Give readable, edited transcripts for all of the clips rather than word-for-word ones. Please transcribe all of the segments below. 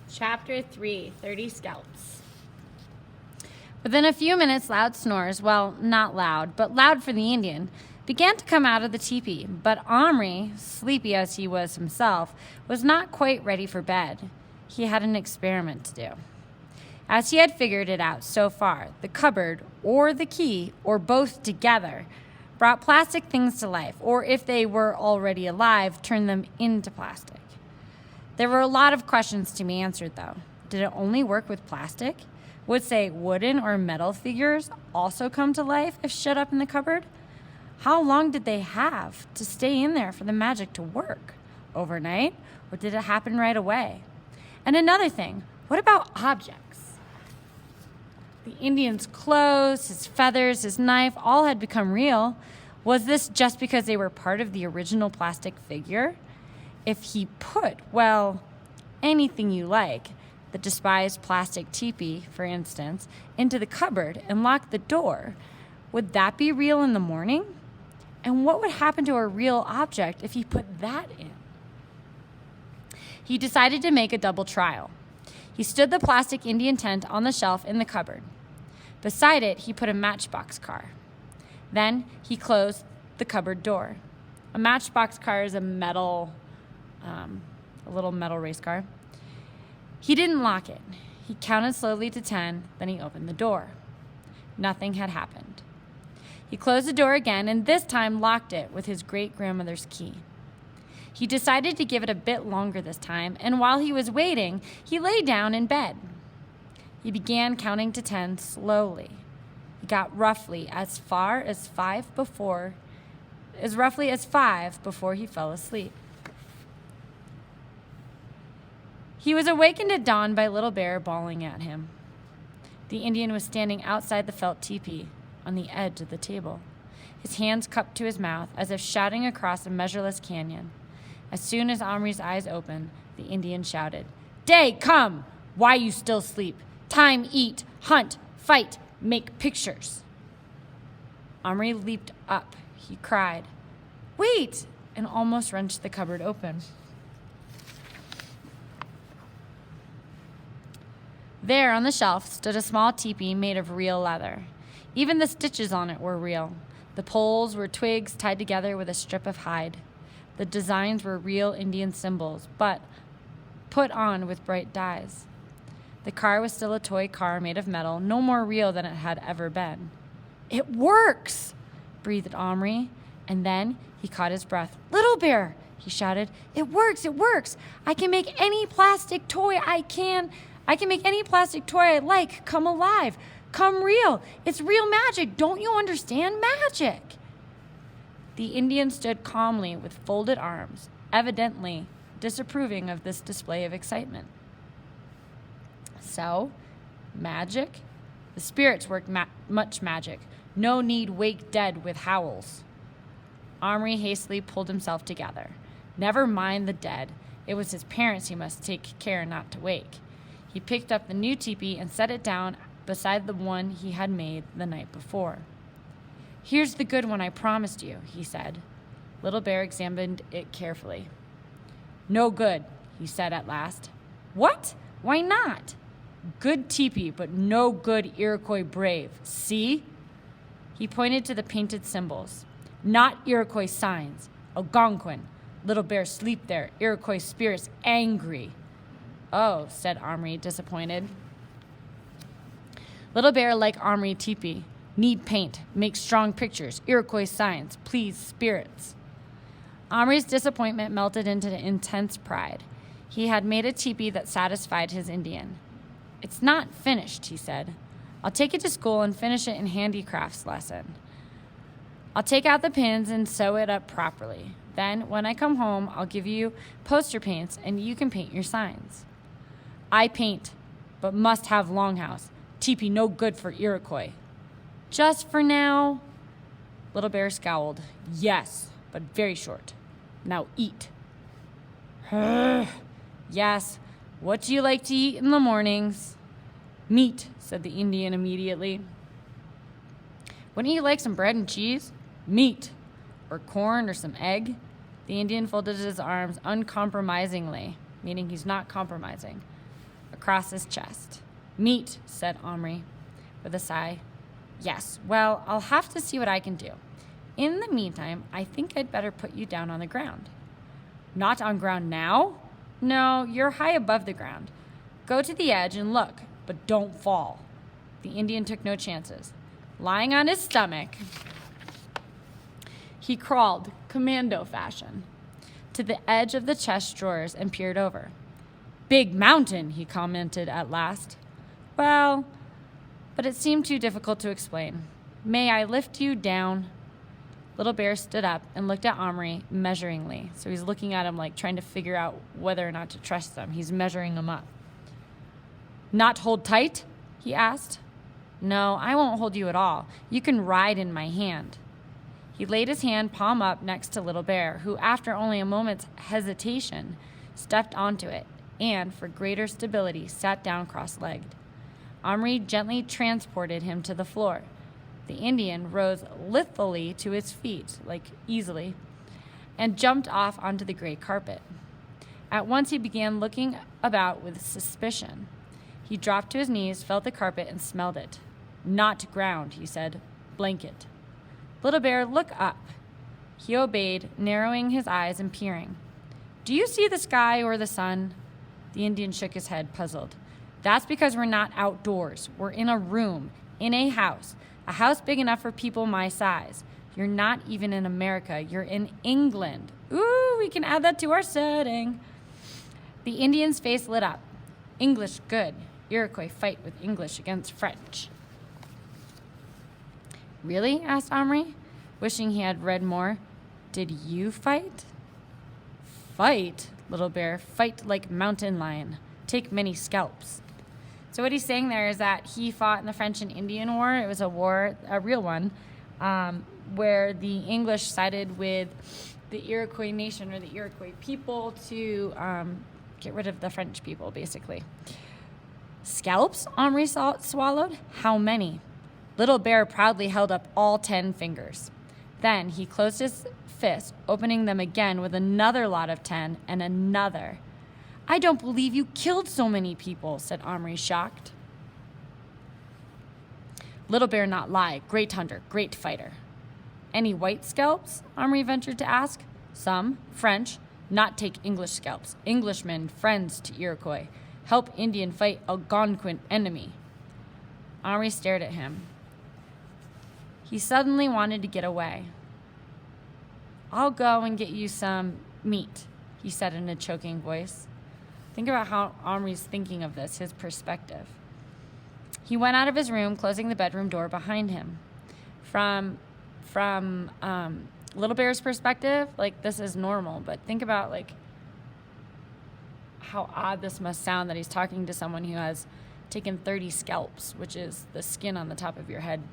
Chapter 3, 30 Scalps. Within a few minutes, loud snores, well, not loud, but loud for the Indian, began to come out of the teepee. But Omri, sleepy as he was himself, was not quite ready for bed. He had an experiment to do. As he had figured it out so far, the cupboard, or the key, or both together, brought plastic things to life, or if they were already alive, turned them into plastic. There were a lot of questions to be answered, though. Did it only work with plastic? Would, say, wooden or metal figures also come to life if shut up in the cupboard? How long did they have to stay in there for the magic to work? Overnight? Or did it happen right away? And another thing, what about objects? The Indian's clothes, his feathers, his knife, all had become real. Was this just because they were part of the original plastic figure? If he put, well, anything you like, the despised plastic teepee, for instance, into the cupboard and locked the door, would that be real in the morning? And what would happen to a real object if he put that in? He decided to make a double trial. He stood the plastic Indian tent on the shelf in the cupboard. Beside it, he put a matchbox car. Then he closed the cupboard door. A matchbox car is a little metal race car. He didn't lock it. He counted slowly to 10, then he opened the door. Nothing had happened. He closed the door again and this time locked it with his great-grandmother's key. He decided to give it a bit longer this time, and while he was waiting, he lay down in bed. He began counting to 10 slowly. He got roughly as 5 before he fell asleep. He was awakened at dawn by Little Bear bawling at him. The Indian was standing outside the felt teepee on the edge of the table, his hands cupped to his mouth as if shouting across a measureless canyon. As soon as Omri's eyes opened, the Indian shouted, "Day, come! Why you still sleep? Time, eat, hunt, fight, make pictures." Omri leaped up. He cried, "Wait!" and almost wrenched the cupboard open. There on the shelf stood a small teepee made of real leather. Even the stitches on it were real. The poles were twigs tied together with a strip of hide. The designs were real Indian symbols, but put on with bright dyes. The car was still a toy car made of metal, no more real than it had ever been. "It works!" breathed Omri, and then he caught his breath. "Little Bear!" he shouted. "It works! It works! I can make any plastic toy I can make any plastic toy I like come alive, come real. It's real magic. Don't you understand? Magic!" The Indian stood calmly with folded arms, evidently disapproving of this display of excitement. "So, magic? The spirits work much magic. No need wake dead with howls." Omri hastily pulled himself together. Never mind the dead. It was his parents he must take care not to wake. He picked up the new teepee and set it down beside the one he had made the night before. "Here's the good one I promised you," he said. Little Bear examined it carefully. "No good," he said at last. "What? Why not?" "Good teepee, but no good Iroquois brave. See?" He pointed to the painted symbols. "Not Iroquois signs. Algonquin. Little Bear sleep there. Iroquois spirits angry." "Oh," said Omri, disappointed. Little Bear like Omri teepee. Need paint. Make strong pictures. Iroquois signs. Please spirits. Omri's disappointment melted into intense pride. He had made a teepee that satisfied his Indian. "It's not finished," he said. "I'll take it to school and finish it in handicrafts lesson. I'll take out the pins and sew it up properly. Then, when I come home, I'll give you poster paints and you can paint your signs." "I paint, but must have longhouse. Teepee no good for Iroquois." "Just for now?" Little Bear scowled. "Yes, but very short. Now eat." "Yes. What do you like to eat in the mornings?" "Meat," said the Indian immediately. "Wouldn't you like some bread and cheese?" "Meat. Or corn or some egg?" The Indian folded his arms uncompromisingly, meaning he's not compromising. across his chest. Meat, said Omri with a sigh. Yes, well, I'll have to see what I can do. In the meantime, I think I'd better put you down on the ground. Not on ground now? No, you're high above the ground. Go to the edge and look, but don't fall. The Indian took no chances. Lying on his stomach, he crawled, commando fashion, to the edge of the chest drawers and peered over. Big mountain, he commented at last. Well, but it seemed too difficult to explain. May I lift you down? Little Bear stood up and looked at Omri measuringly. So he's looking at him like trying to figure out whether or not to trust them. He's measuring him up. Not hold tight? He asked. No, I won't hold you at all. You can ride in my hand. He laid his hand palm up next to Little Bear, who, after only a moment's hesitation, stepped onto it and, for greater stability, sat down cross-legged. Omri gently transported him to the floor. The Indian rose lithely to his feet, easily, and jumped off onto the gray carpet. At once he began looking about with suspicion. He dropped to his knees, felt the carpet, and smelled it. Not ground, he said. Blanket. Little Bear, look up. He obeyed, narrowing his eyes and peering. Do you see the sky or the sun? The Indian shook his head, puzzled. That's because we're not outdoors. We're in a room, in a house big enough for people my size. You're not even in America. You're in England. Ooh, we can add that to our setting. The Indian's face lit up. English good. Iroquois fight with English against French. Really? Asked Omri, wishing he had read more. Did you fight? Fight, Little Bear. Fight like mountain lion. Take many scalps. So what he's saying there is that he fought in the French and Indian War. It was a war, a real one, where the English sided with the Iroquois nation or the Iroquois people to get rid of the French people, basically. Scalps? Omri swallowed. How many? Little Bear proudly held up all 10 fingers. Then he closed his fist, opening them again with another lot of 10 and another. I don't believe you killed so many people, said Omri, shocked. Little Bear not lie. Great hunter, great fighter. Any white scalps? Omri ventured to ask. Some. French. Not take English scalps. Englishmen, friends to Iroquois. Help Indian fight Algonquin enemy. Omri stared at him. He suddenly wanted to get away. I'll go and get you some meat, he said in a choking voice. Think about how Omri's thinking of this, his perspective. He went out of his room, closing the bedroom door behind him. From Little Bear's perspective, this is normal, but think about how odd this must sound that he's talking to someone who has taken 30 scalps, which is the skin on the top of your head.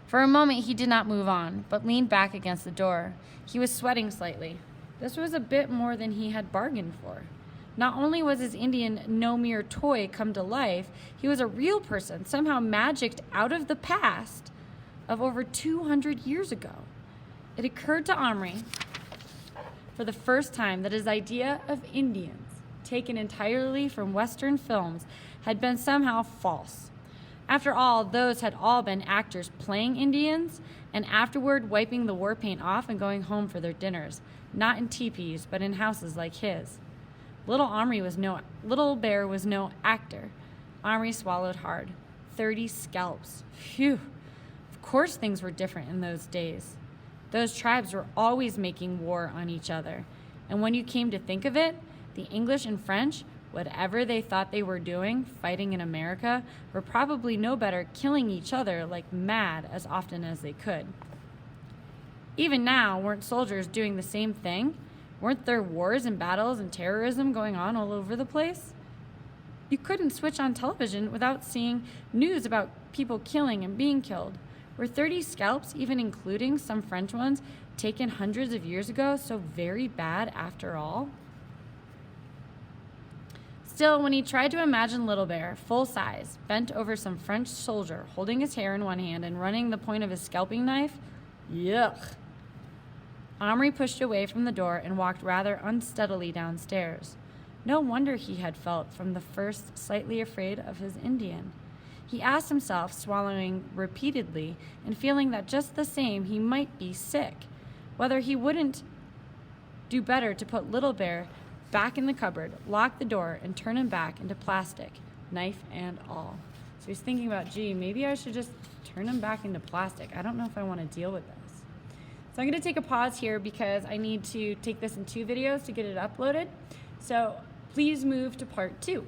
For a moment, he did not move on, but leaned back against the door. He was sweating slightly. This was a bit more than he had bargained for. Not only was his Indian no mere toy come to life, he was a real person, somehow magicked out of the past of over 200 years ago. It occurred to Omri for the first time that his idea of Indians, taken entirely from Western films, had been somehow false. After all, those had all been actors playing Indians and afterward wiping the war paint off and going home for their dinners, not in teepees, but in houses like his. Little Bear was no actor. Omri swallowed hard. 30 scalps. Phew. Of course things were different in those days. Those tribes were always making war on each other. And when you came to think of it, the English and French, whatever they thought they were doing, fighting in America, were probably no better killing each other like mad as often as they could. Even now, weren't soldiers doing the same thing? Weren't there wars and battles and terrorism going on all over the place? You couldn't switch on television without seeing news about people killing and being killed. Were 30 scalps, even including some French ones, taken hundreds of years ago, so very bad after all? Still, when he tried to imagine Little Bear, full size, bent over some French soldier, holding his hair in one hand and running the point of his scalping knife, yuck. Omri pushed away from the door and walked rather unsteadily downstairs. No wonder he had felt from the first slightly afraid of his Indian. He asked himself, swallowing repeatedly and feeling that just the same he might be sick, whether he wouldn't do better to put Little Bear back in the cupboard, lock the door, and turn him back into plastic, knife and all. So he's thinking about, gee, maybe I should just turn him back into plastic. I don't know if I want to deal with this. So I'm going to take a pause here because I need to take this in 2 videos to get it uploaded. So please move to part 2.